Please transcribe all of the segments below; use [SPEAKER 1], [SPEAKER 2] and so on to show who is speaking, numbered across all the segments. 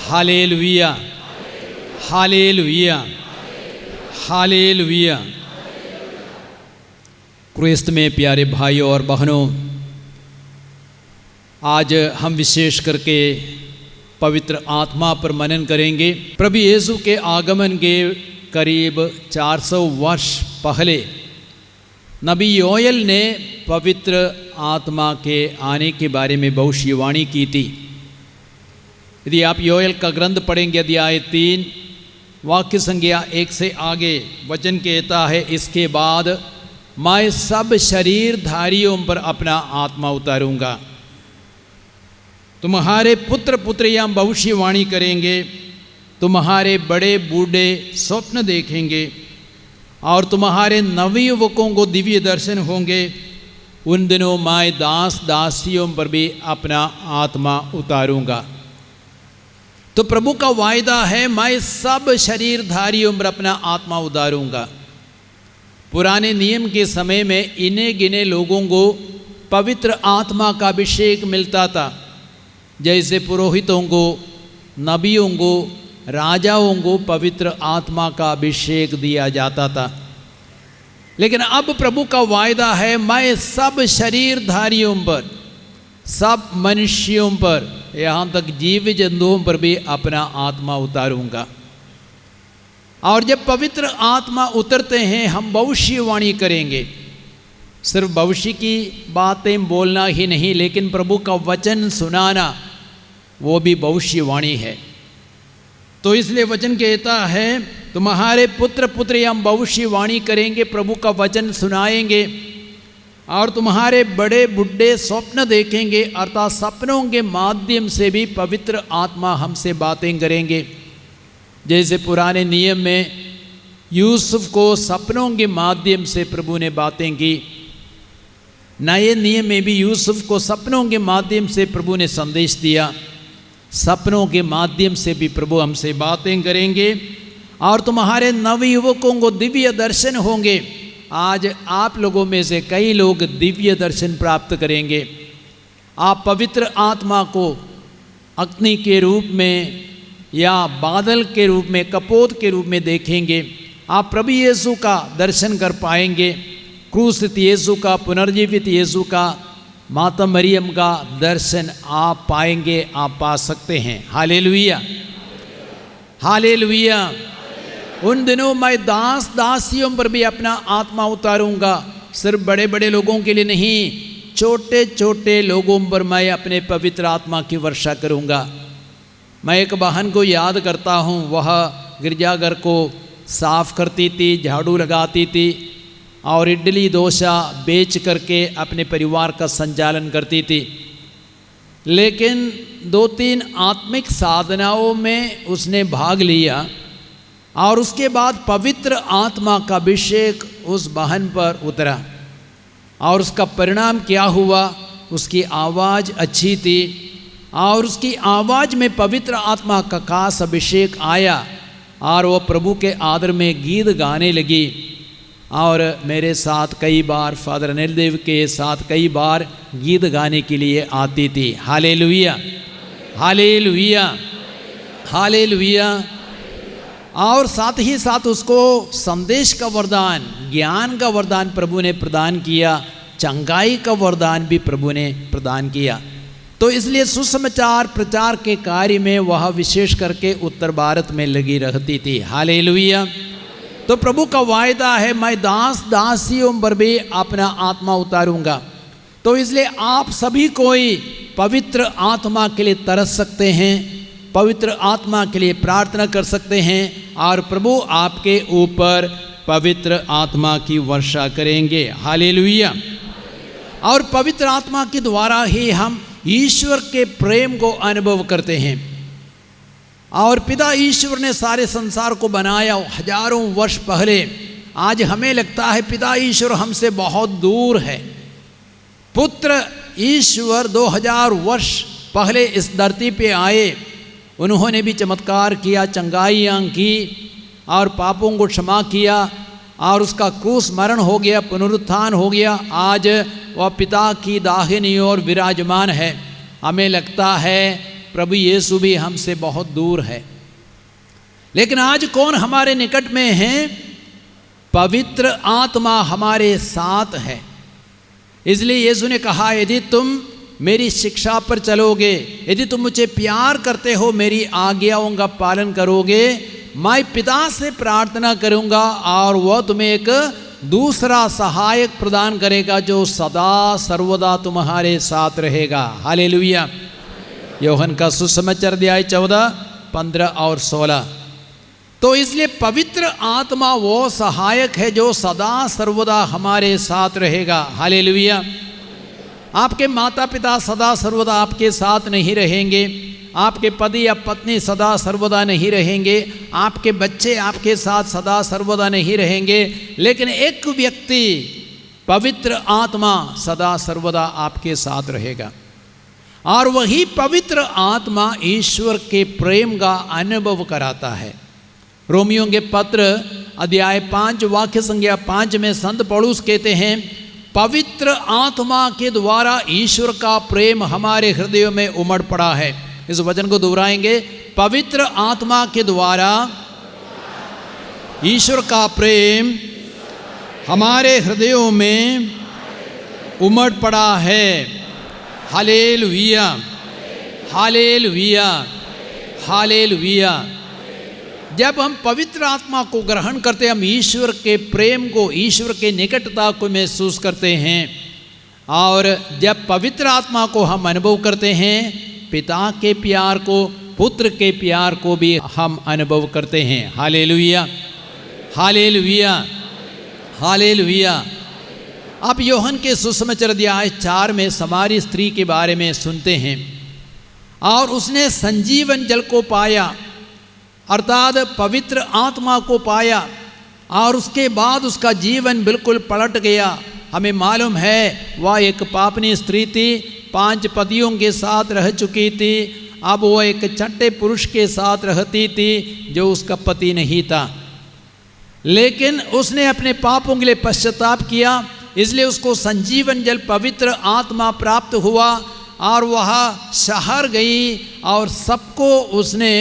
[SPEAKER 1] Hallelujah, hallelujah, hallelujah. क्रिस्त में प्यारे भाइयों और बहनों, आज हम विशेष करके पवित्र आत्मा पर मनन करेंगे। प्रभु यीशु के आगमन के करीब 400 वर्ष पहले नबी योएल ने पवित्र आत्मा के आने के बारे में भविष्यवाणी की थी। यदि आप योएल का ग्रंथ पढ़ेंगे अध्याय 3 वाक्य संख्या 1 से आगे वचन कहता है, इसके बाद मैं सब शरीरधारियों पर अपना आत्मा उतारूंगा। तुम्हारे पुत्र पुत्रियां भविष्यवाणी करेंगे, तुम्हारे बड़े बूढ़े स्वप्न देखेंगे और तुम्हारे नवयुवकों को दिव्य दर्शन होंगे। उन दिनों मैं दास दासियों पर भी अपना आत्मा उतारूंगा। तो प्रभु का वायदा है, मैं सब शरीरधारियों पर अपना आत्मा उतारूंगा। पुराने नियम के समय में इन्हें गिने लोगों को पवित्र आत्मा का अभिषेक मिलता था, जैसे पुरोहितों को, नबियों को, राजाओं को पवित्र आत्मा का अभिषेक दिया जाता था। लेकिन अब प्रभु का वायदा है, मैं सब शरीरधारियों पर, सब मनुष्यों पर, यहाँ तक जीव जंतुओं पर भी अपना आत्मा उतारूंगा। और जब पवित्र आत्मा उतरते हैं, हम भविष्यवाणी करेंगे। सिर्फ भविष्य की बातें बोलना ही नहीं, लेकिन प्रभु का वचन सुनाना वो भी भविष्यवाणी है। तो इसलिए वचन कहता है, तुम्हारे पुत्र पुत्रियां भविष्यवाणी करेंगे, प्रभु का वचन सुनाएंगे और तुम्हारे बड़े बुढ़े स्वप्न देखेंगे, अर्थात सपनों के माध्यम से भी पवित्र आत्मा हमसे बातें करेंगे। जैसे पुराने नियम में यूसुफ को सपनों के माध्यम से प्रभु ने बातें की, नए नियम में भी यूसुफ को सपनों के माध्यम से प्रभु ने संदेश दिया। सपनों के माध्यम से भी प्रभु हमसे बातें करेंगे और तुम्हारे नवयुवकों को दिव्य दर्शन होंगे। आज आप लोगों में से कई लोग दिव्य दर्शन प्राप्त करेंगे। आप पवित्र आत्मा को अग्नि के रूप में या बादल के रूप में, कपोत के रूप में देखेंगे। आप प्रभु यीशु का दर्शन कर पाएंगे, क्रूसित यीशु का, पुनर्जीवित यीशु का, माता मरियम का दर्शन आप पाएंगे, आप पा सकते हैं। Hallelujah, hallelujah. उन दिनों मैं दास दासियों पर भी अपना आत्मा उतारूंगा। सिर्फ बड़े बड़े लोगों के लिए नहीं, छोटे छोटे लोगों पर मैं अपने पवित्र आत्मा की वर्षा करूंगा। मैं एक बहन को याद करता हूँ, वह गिरजाघर को साफ करती थी, झाड़ू लगाती थी और इडली डोसा बेच करके अपने परिवार का संचालन करती थी। लेकिन 2-3 आत्मिक साधनाओं में उसने भाग लिया और उसके बाद पवित्र आत्मा का अभिषेक उस बहन पर उतरा और उसका परिणाम क्या हुआ, उसकी आवाज़ अच्छी थी और उसकी आवाज़ में पवित्र आत्मा का खास अभिषेक आया और वह प्रभु के आदर में गीत गाने लगी। और मेरे साथ कई बार, फादर अनिल देव के साथ कई बार गीत गाने के लिए आती थी। Hallelujah, hallelujah, hallelujah. और साथ ही साथ उसको संदेश का वरदान, ज्ञान का वरदान प्रभु ने प्रदान किया, चंगाई का वरदान भी प्रभु ने प्रदान किया। तो इसलिए सुसमाचार प्रचार के कार्य में वह विशेष करके उत्तर भारत में लगी रहती थी। हालेलुया। तो प्रभु का वायदा है, मैं दास दासियों पर भी अपना आत्मा उतारूंगा। तो इसलिए आप सभी कोई पवित्र आत्मा के लिए तरस सकते हैं, पवित्र आत्मा के लिए प्रार्थना कर सकते हैं और प्रभु आपके ऊपर पवित्र आत्मा की वर्षा करेंगे। हालेलुया। और पवित्र आत्मा के द्वारा ही हम ईश्वर के प्रेम को अनुभव करते हैं। और पिता ईश्वर ने सारे संसार को बनाया हजारों वर्ष पहले। आज हमें लगता है पिता ईश्वर हमसे बहुत दूर है। पुत्र ईश्वर 2000 वर्ष पहले इस धरती पे आए, उन्होंने भी चमत्कार किया, चंगाइयाँ की और पापों को क्षमा किया और उसका क्रूस मरण हो गया, पुनरुत्थान हो गया। आज वह पिता की दाहिनी ओर विराजमान है। हमें लगता है प्रभु यीशु भी हमसे बहुत दूर है। लेकिन आज कौन हमारे निकट में है? पवित्र आत्मा हमारे साथ है। इसलिए यीशु ने कहा, यदि तुम मेरी शिक्षा पर चलोगे, यदि तुम मुझे प्यार करते हो, मेरी आज्ञाओं का पालन करोगे, मैं पिता से प्रार्थना करूंगा और वह तुम्हें एक दूसरा सहायक प्रदान करेगा जो सदा सर्वदा तुम्हारे साथ रहेगा। हालेलुया। यूहन्ना का सुसमाचार अध्याय 14, 15 और 16। तो इसलिए पवित्र आत्मा वो सहायक है जो सदा सर्वदा हमारे साथ रहेगा। हालेलुया। आपके माता पिता सदा सर्वदा आपके साथ नहीं रहेंगे, आपके पति या पत्नी सदा सर्वदा नहीं रहेंगे, आपके बच्चे आपके साथ सदा सर्वदा नहीं रहेंगे, लेकिन एक व्यक्ति पवित्र आत्मा सदा सर्वदा आपके साथ रहेगा। और वही पवित्र आत्मा ईश्वर के प्रेम का अनुभव कराता है। रोमियों के पत्र अध्याय 5 वाक्य संख्या 5 में संत पौलुस कहते हैं, पवित्र आत्मा के द्वारा ईश्वर का प्रेम हमारे हृदयों में उमड़ पड़ा है। इस वचन को दोहराएंगे, पवित्र आत्मा के द्वारा ईश्वर का प्रेम हमारे हृदयों में उमड़ पड़ा है। Hallelujah, hallelujah, hallelujah. जब हम पवित्र आत्मा को ग्रहण करते हैं, हम ईश्वर के प्रेम को, ईश्वर के निकटता को महसूस करते हैं। और जब पवित्र आत्मा को हम अनुभव करते हैं, पिता के प्यार को, पुत्र के प्यार को भी हम अनुभव करते हैं। Hallelujah, hallelujah, hallelujah. अब यूहन्ना के सुसमाचार अध्याय 4 में समारी स्त्री के बारे में सुनते हैं। और उसने संजीवन जल को पाया, अर्थात पवित्र आत्मा को पाया, और उसके बाद उसका जीवन बिल्कुल पलट गया। हमें मालूम है वह एक पापनी स्त्री थी, 5 पतियों के साथ रह चुकी थी। अब वह एक छठे पुरुष के साथ रहती थी जो उसका पति नहीं था। लेकिन उसने अपने पापों के लिए पश्चाताप किया, इसलिए उसको संजीवन जल पवित्र आत्मा प्राप्त हुआ। और वह शहर गई और सबको उसने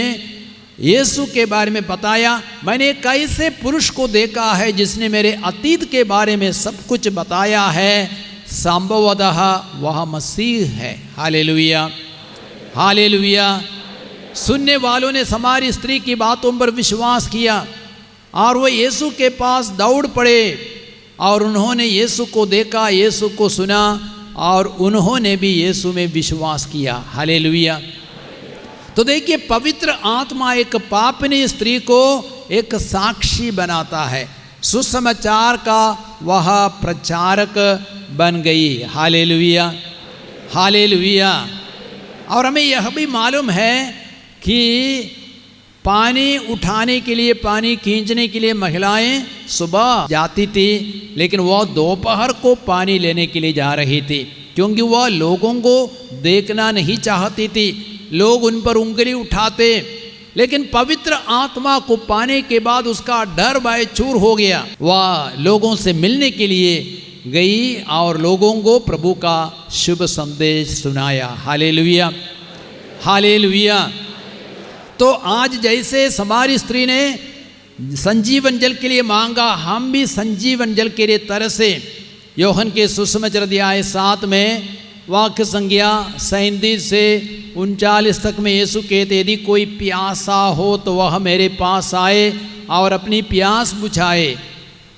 [SPEAKER 1] यीशु के बारे में बताया। मैंने एक ऐसे पुरुष को देखा है जिसने मेरे अतीत के बारे में सब कुछ बताया है, संभवतः वह मसीह है। Hallelujah, hallelujah. सुनने वालों ने समारी स्त्री की बातों पर विश्वास किया और वो यीशु के पास दौड़ पड़े और उन्होंने यीशु को देखा, यीशु को सुना और उन्होंने भी यीशु में विश्वास किया। हालेलुया। तो देखिए, पवित्र आत्मा एक पापनी स्त्री को एक साक्षी बनाता है, सुसमाचार का वह प्रचारक बन गई। Hallelujah, hallelujah. और हमें यह भी मालूम है कि पानी उठाने के लिए, पानी खींचने के लिए महिलाएं सुबह जाती थी, लेकिन वह दोपहर को पानी लेने के लिए जा रही थी, क्योंकि वह लोगों को देखना नहीं चाहती थी। लोग उन पर उंगली उठाते, लेकिन पवित्र आत्मा को पाने के बाद उसका डर चूर हो गया। वह लोगों से मिलने के लिए गई और लोगों को प्रभु का शुभ संदेश सुनाया। Hallelujah, hallelujah. तो आज जैसे समारी स्त्री ने संजीवन जल के लिए मांगा, हम भी संजीवन जल के लिए तरसे। यूहन्ना के सुसमाचार अध्याय 7 में वाक्य संख्या 37 से 39 तक में यीशु कहते, यदि कोई प्यासा हो तो वह मेरे पास आए और अपनी प्यास बुझाए।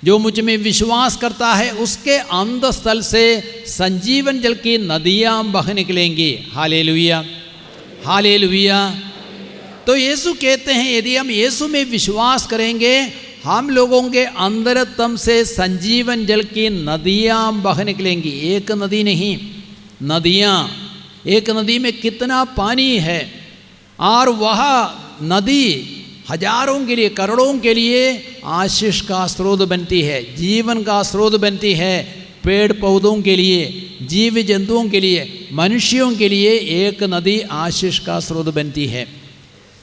[SPEAKER 1] जो मुझ में विश्वास करता है उसके अंतःस्थल से संजीवन जल की नदियाँ बह निकलेंगी। Hallelujah, hallelujah. तो यीशु कहते हैं, यदि हम यीशु में विश्वास करेंगे, हम लोगों के अंतरतम से संजीवन जल की नदियाँ बह निकलेंगी। एक नदी नहीं, नदियाँ। एक नदी में कितना पानी है, और वह नदी हजारों के लिए, करोड़ों के लिए आशीष का स्रोत बनती है, जीवन का स्रोत बनती है। पेड़ पौधों के लिए, जीव जंतुओं के लिए, मनुष्यों के लिए एक नदी आशीष का स्रोत बनती है।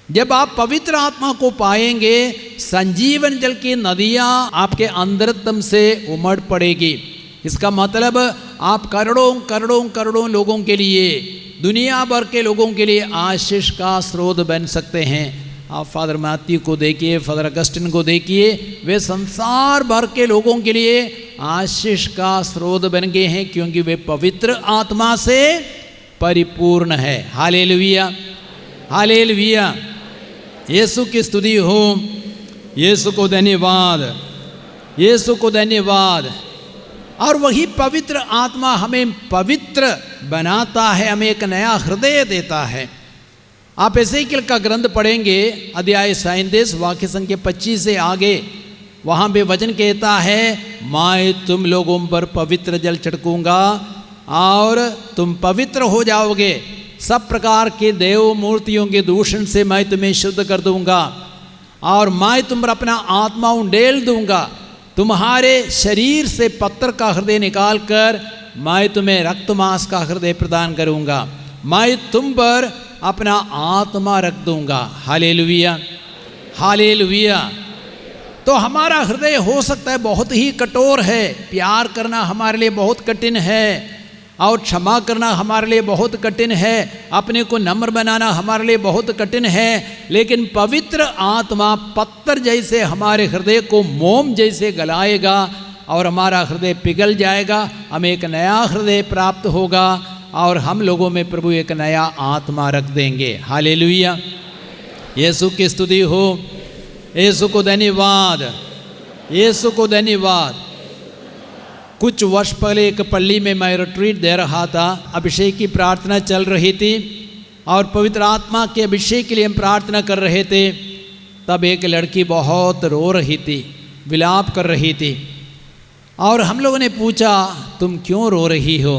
[SPEAKER 1] जब आप पवित्र आत्मा को पाएंगे, संजीवन जल की नदियाँ आपके अंतरतम से उमड़ पड़ेगी। इसका मतलब आप करोड़ों करोड़ों करोड़ों लोगों के लिए दुनिया भर के लोगों के लिए आशीष का स्रोत बन सकते हैं। आप फादर मैथ्यू को देखिए, फादर अगस्टिन को देखिए, वे संसार भर के लोगों के लिए आशीष का स्रोत बन गए हैं, क्योंकि वे पवित्र आत्मा से परिपूर्ण है। हालेलुया, हालेलुया, यीशु की स्तुति हो। यीशु को धन्यवाद, यीशु को धन्यवाद। और वही पवित्र आत्मा हमें पवित्र बनाता है, हमें एक नया हृदय देता है। आप एसेकिएल का ग्रंथ पढ़ेंगे, अध्याय 37 वाक्य संख्या 25 से आगे, वहाँ पे वचन कहता है, मैं तुम लोगों पर पवित्र जल छिड़कूंगा और तुम पवित्र हो जाओगे। सब प्रकार के देव मूर्तियों के दूषण से मैं तुम्हें शुद्ध कर दूंगा और मैं तुम पर अपना आत्मा उंडेल दूंगा। तुम्हारे शरीर से पत्थर का हृदय निकाल कर मैं तुम्हें रक्त मांस का हृदय प्रदान करूंगा। मैं तुम पर अपना आत्मा रख दूंगा। Hallelujah, hallelujah. तो हमारा हृदय हो सकता है बहुत ही कठोर है, प्यार करना हमारे लिए बहुत कठिन है और क्षमा करना हमारे लिए बहुत कठिन है, अपने को नम्र बनाना हमारे लिए बहुत कठिन है। लेकिन पवित्र आत्मा पत्थर जैसे हमारे हृदय को मोम जैसे गलाएगा और हमारा हृदय पिघल जाएगा, हमें एक नया हृदय प्राप्त होगा और हम लोगों में प्रभु एक नया आत्मा रख देंगे। हालेलुया, यीशु की स्तुति हो। यीशु को धन्यवाद, यीशु को धन्यवाद। कुछ वर्ष पहले एक पल्ली में मैं रिट्रीट दे रहा था, अभिषेक की प्रार्थना चल रही थी और पवित्र आत्मा के अभिषेक के लिए हम प्रार्थना कर रहे थे। तब एक लड़की बहुत रो रही थी, विलाप कर रही थी और हम लोगों ने पूछा, तुम क्यों रो रही हो?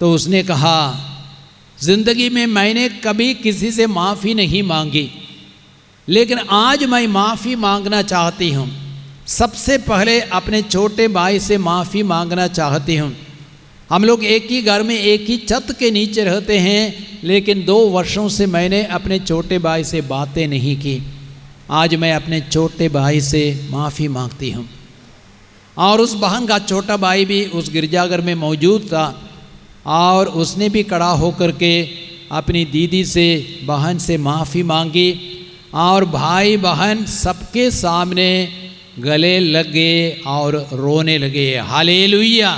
[SPEAKER 1] तो उसने कहा, ज़िंदगी में मैंने कभी किसी से माफ़ी नहीं मांगी, लेकिन आज मैं माफ़ी मांगना चाहती हूँ। सबसे पहले अपने छोटे भाई से माफ़ी मांगना चाहती हूँ। हम लोग एक ही घर में एक ही छत के नीचे रहते हैं, लेकिन 2 वर्षों से मैंने अपने छोटे भाई से बातें नहीं की। आज मैं अपने छोटे भाई से माफ़ी मांगती हूँ। और उस बहन का छोटा भाई भी उस गिरजाघर में मौजूद था और उसने भी खड़ा होकर के अपनी दीदी से, बहन से माफ़ी मांगी और भाई बहन सबके सामने गले लगे और रोने लगे। हालेलुया,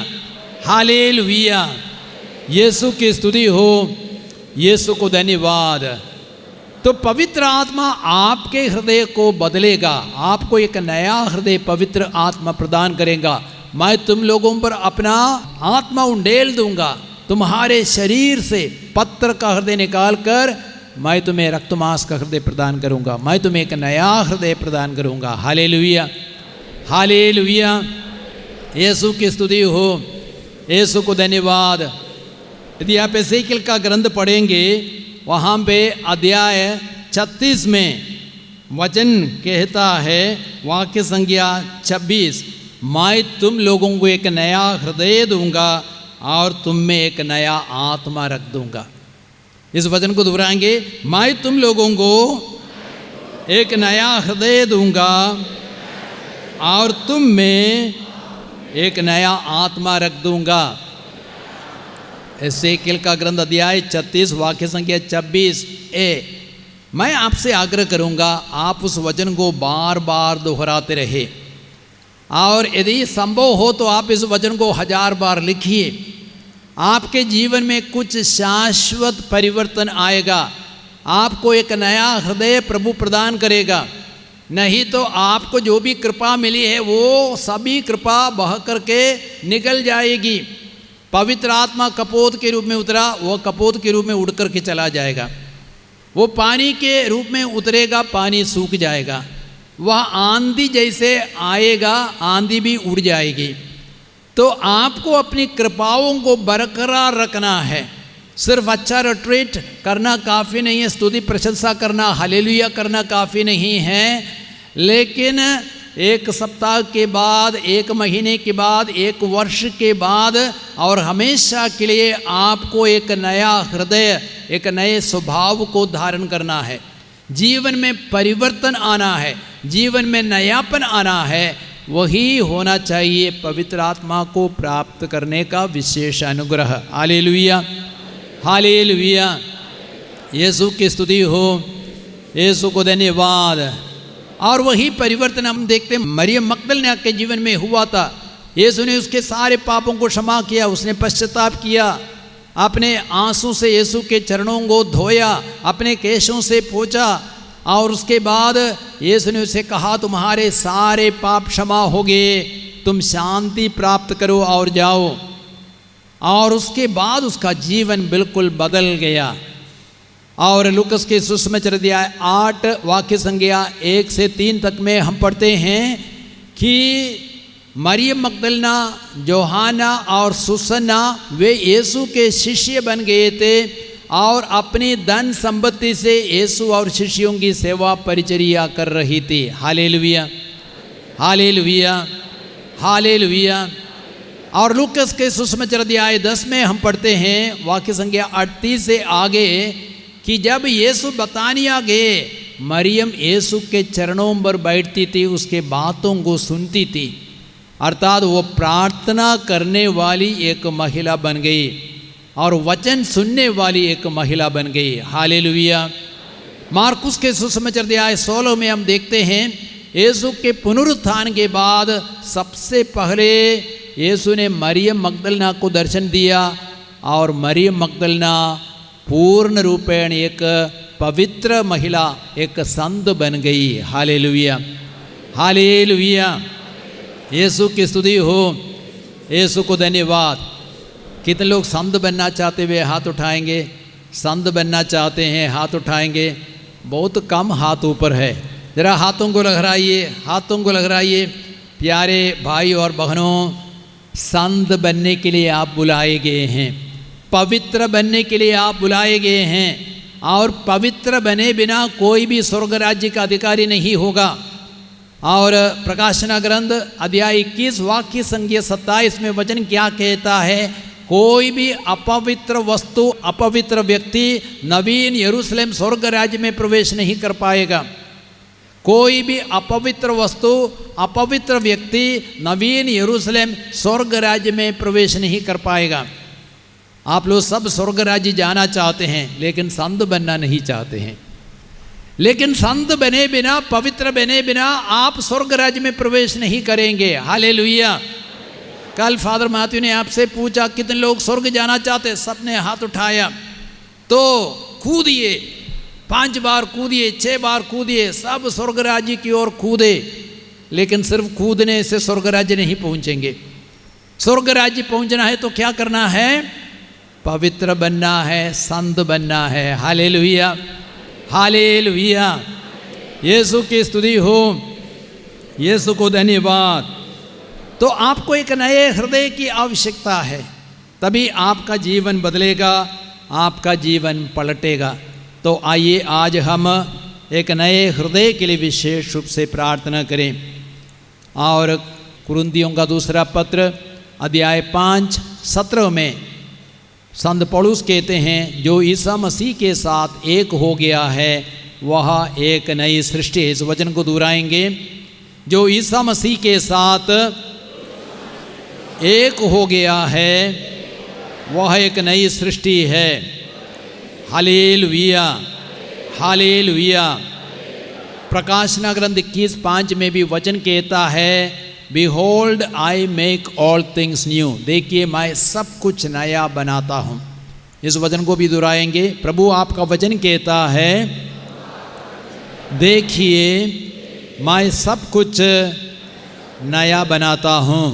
[SPEAKER 1] हालेलुया, यीशु की स्तुति हो। यीशु को धन्यवाद। तो पवित्र आत्मा आपके हृदय को बदलेगा, आपको एक नया हृदय पवित्र आत्मा प्रदान करेगा। मैं तुम लोगों पर अपना आत्मा उंडेल दूंगा, तुम्हारे शरीर से पत्थर का हृदय निकाल कर मैं तुम्हें रक्त मांस का हृदय प्रदान करूंगा। मैं तुम्हें एक नया हृदय प्रदान करूंगा। हालेलुया, हालेलुया, यीशु की स्तुति हो। यीशु को धन्यवाद। यदि आप एसेकिएल का ग्रंथ पढ़ेंगे, वहाँ पे अध्याय 36 में वचन कहता है, वाक्य संख्या 26, मैं तुम लोगों को एक नया हृदय दूंगा और तुम में एक नया आत्मा रख दूंगा। इस वचन को दोहराएंगे, मैं तुम लोगों को एक नया हृदय दूंगा और तुम में एक नया आत्मा रख दूंगा। एसेकिएल का ग्रंथ अध्याय 36 वाक्य संख्या 26a। मैं आपसे आग्रह करूंगा, आप उस वचन को बार बार दोहराते रहे और यदि संभव हो तो आप इस वचन को 1000 बार लिखिए। आपके जीवन में कुछ शाश्वत परिवर्तन आएगा। आपको एक नया हृदय प्रभु प्रदान करेगा। नहीं तो आपको जो भी कृपा मिली है वो सभी कृपा बह करके निकल जाएगी। पवित्र आत्मा कपोत के रूप में उतरा, वो कपोत के रूप में उड़ करके चला जाएगा। वो पानी के रूप में उतरेगा, पानी सूख जाएगा। वह आंधी जैसे आएगा, आंधी भी उड़ जाएगी। तो आपको अपनी कृपाओं को बरकरार रखना है। सिर्फ अच्छा रिट्रीट करना काफ़ी नहीं है, स्तुति प्रशंसा करना, हालेलुया करना काफ़ी नहीं है, लेकिन 1 सप्ताह के बाद, 1 महीने के बाद, 1 वर्ष के बाद और हमेशा के लिए आपको एक नया हृदय, एक नए स्वभाव को धारण करना है। जीवन में परिवर्तन आना है, जीवन में नयापन आना है। वही होना चाहिए पवित्र आत्मा को प्राप्त करने का विशेष अनुग्रह। हालेलुया, हालेलुया, यीशु की स्तुति हो, यीशु को धन्यवाद। और वही परिवर्तन हम देखते हैं मरियम मगदलीना के जीवन में हुआ था। यीशु ने उसके सारे पापों को क्षमा किया, उसने पश्चाताप किया, अपने आंसू से यीशु के चरणों को धोया, अपने केशों से पोंछा, और उसके बाद यीशु ने उसे कहा तुम्हारे सारे पाप क्षमा हो गए, तुम शांति प्राप्त करो और जाओ। और उसके बाद उसका जीवन बिल्कुल बदल गया। और लूकस के सुसमाचार अध्याय 8 वाक्य संख्या 1 से 3 तक में हम पढ़ते हैं कि मरियम मगदलीना, जोहाना और सुसन्ना वे यीशु के शिष्य बन गए थे और अपनी धन संपत्ति से यीशु और शिष्यों की सेवा परिचर्या कर रही थी। Hallelujah, hallelujah, hallelujah. और लूकस के सुसमाचार अध्याय 10 में हम पढ़ते हैं वाक्य संख्या 38 से आगे कि जब यीशु बतानिया गए, मरियम यीशु के चरणों पर बैठती थी, उसके बातों को सुनती थी, अर्थात वो प्रार्थना करने वाली एक महिला बन गई और वचन सुनने वाली एक महिला बन गई। हालेलुया। मार्कुस के सुसमाचार अध्याय 16 में हम देखते हैं यीशु के पुनरुत्थान के बाद सबसे पहले यीशु ने मरियम मगदलीना को दर्शन दिया और मरियम मगदलीना पूर्ण रूपेण एक पवित्र महिला, एक संत बन गई। हालेलुया, हालेलुया, यीशु की स्तुति हो, यीशु को धन्यवाद। कितने लोग संत बनना चाहते हुए हाथ उठाएंगे? संत बनना चाहते हैं हाथ उठाएंगे। बहुत कम हाथ ऊपर है, ज़रा हाथों को लहराइए, हाथों को लहराइए। प्यारे भाई और बहनों, संत बनने के लिए आप बुलाए गए हैं, पवित्र बनने के लिए आप बुलाए गए हैं, और पवित्र बने बिना कोई भी स्वर्ग राज्य का अधिकारी नहीं होगा। और प्रकाशना ग्रंथ अध्याय 21 वाक्य संख्या 27 में वचन क्या कहता है? कोई भी अपवित्र वस्तु, अपवित्र व्यक्ति नवीन यरूशलेम स्वर्ग राज्य में प्रवेश नहीं कर पाएगा। कोई भी अपवित्र वस्तु, अपवित्र व्यक्ति नवीन यरूशलेम स्वर्ग राज्य में प्रवेश नहीं कर पाएगा। आप लोग सब स्वर्ग राज्य जाना चाहते हैं, लेकिन संत बनना नहीं चाहते हैं। लेकिन संत बने बिना, पवित्र बने बिना आप स्वर्ग राज्य में प्रवेश नहीं करेंगे। हालेलुया। कल फादर मैथ्यू ने आपसे पूछा कितने लोग स्वर्ग जाना चाहते? सबने हाथ उठाया। तो कूदिए, 5 बार कूदिए, 6 बार कूदिए, सब स्वर्ग राज्य की ओर कूदे। लेकिन सिर्फ कूदने से स्वर्ग राज्य नहीं पहुंचेंगे। स्वर्ग राज्य पहुंचना है तो क्या करना है? पवित्र बनना है, संत बनना है। हालेलुया, हालेलुया, यीशु की स्तुति हो, यीशु को धन्यवाद। तो आपको एक नए हृदय की आवश्यकता है, तभी आपका जीवन बदलेगा, आपका जीवन पलटेगा। तो आइए आज हम एक नए हृदय के लिए विशेष रूप से प्रार्थना करें। और कुरिन्थियों का दूसरा पत्र अध्याय 5 17 में संत पौलुस कहते हैं, जो ईसा मसीह के साथ एक हो गया है वह एक नई सृष्टि है। इस वचन को दोहराएंगे, जो ईसा मसीह के साथ एक हो गया है वह एक नई सृष्टि है। Hallelujah, hallelujah. प्रकाशना ग्रंथ 21:5 में भी वचन कहता है, Behold, I make all things new। देखिए मैं सब कुछ नया बनाता हूँ। इस वचन को भी दोहराएंगे। प्रभु आपका वचन कहता है, देखिए मैं सब कुछ नया बनाता हूँ।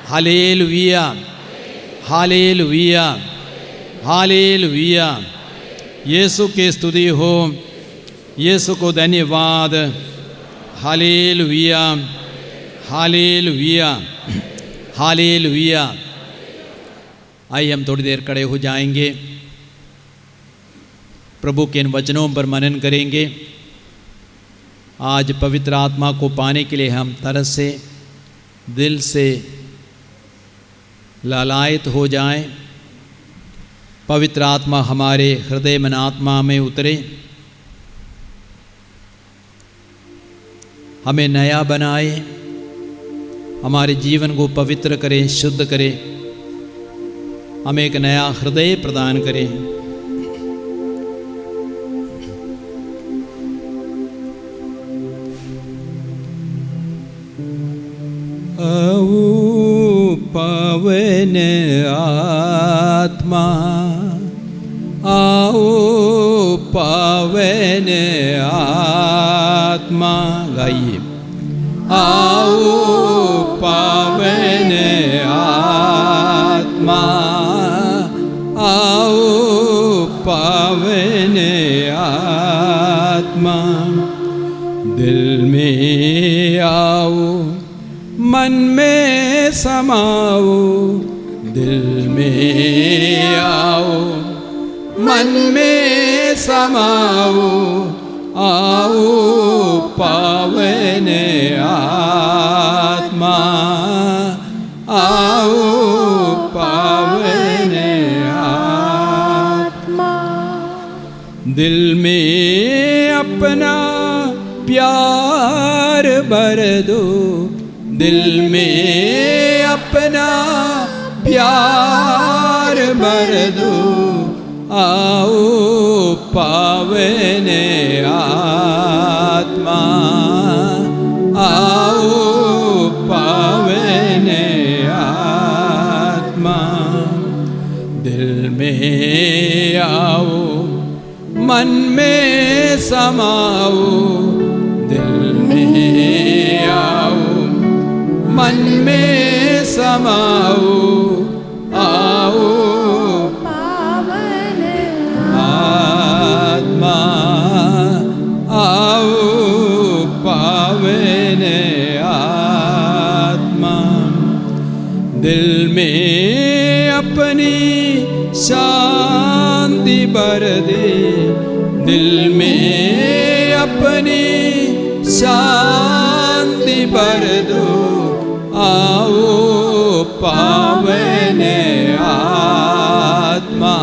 [SPEAKER 1] हालेलुया, हालेलुया, हालेलुया, यीशु की स्तुति हो, यीशु को धन्यवाद। Hallelujah, hallelujah, hallelujah. आइए हम थोड़ी देर खड़े हो जाएंगे, प्रभु के इन वचनों पर मनन करेंगे। आज पवित्र आत्मा को पाने के लिए हम तरस से, दिल से लालायित हो जाएं। पवित्र आत्मा हमारे हृदय मन आत्मा में उतरे, हमें नया बनाए, हमारे जीवन को पवित्र करे, शुद्ध करे। हमें एक नया हृदय प्रदान करें। आओ पवन आत्मा, आओ पवन आत्मा, गाइए। आओ पवन आत्मा, आओ पवन आत्मा, दिल में आओ, मन में समाओ, दिल में आओ, मन में समाओ, आओ पावन आत्मा, आओ पावन आत्मा, दिल में अपना प्यार भर दो, दिल में अपना प्यार भर दो, आओ पावन आत्मा, आओ पावन आत्मा, दिल में आओ, मन में समाओ, दिल में आओ, मन में समाओ, आओ पावन आत्मा, आओ पावन आत्मा, दिल में अपनी शांति भर दे, दिल में अपनी शांति भर दो, आओ पावन आत्मा,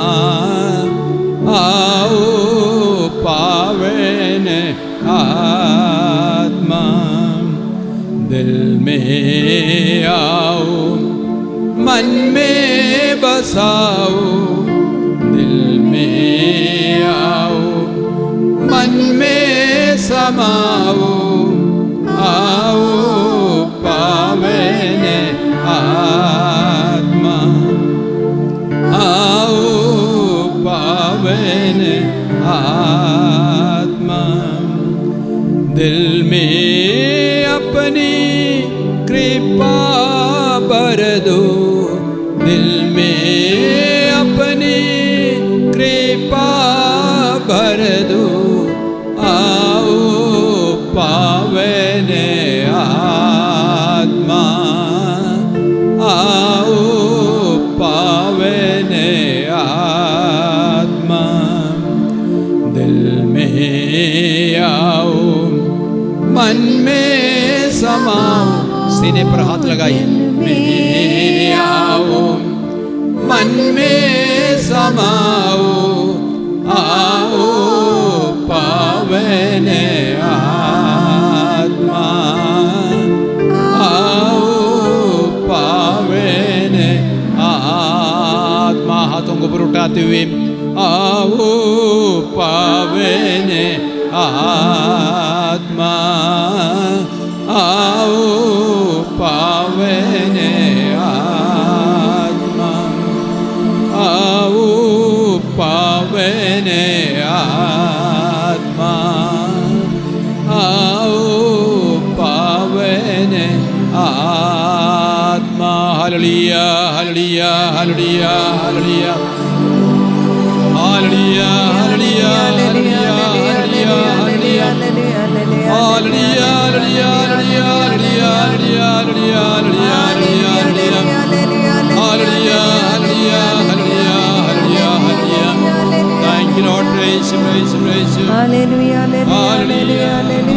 [SPEAKER 1] आओ पावन आत्मा, दिल में आओ, मन में बसाओ, दिल में आओ, मन में समाओ, आओ पावन आत्मा, आओ पावन आत्मा, दिल में अपनी कृपा भर दो, दिल में अपनी कृपा भर दो, आओ पावन आत्मा, आओ पावन आत्मा, दिल में आओ, मन में समाओ, सीने पर हाथ लगाइए, में आओ, मन में समाओ, आओ पावन आत्मा, आओ पावन आत्मा, हाथों को ऊपर उठाते हुए, आओ पावन आत्मा, आओ पावन आत्मा, आओ पावन आत्मा, आओ पावन आत्मा, hallelujah hallelujah hallelujah hallelujah hallelujah hallelujah hallelujah hallelujah hallelujah hallelujah hallelujah. Thank you, Lord. Praise you, praise you, praise you. Hallelujah, hallelujah, hallelujah.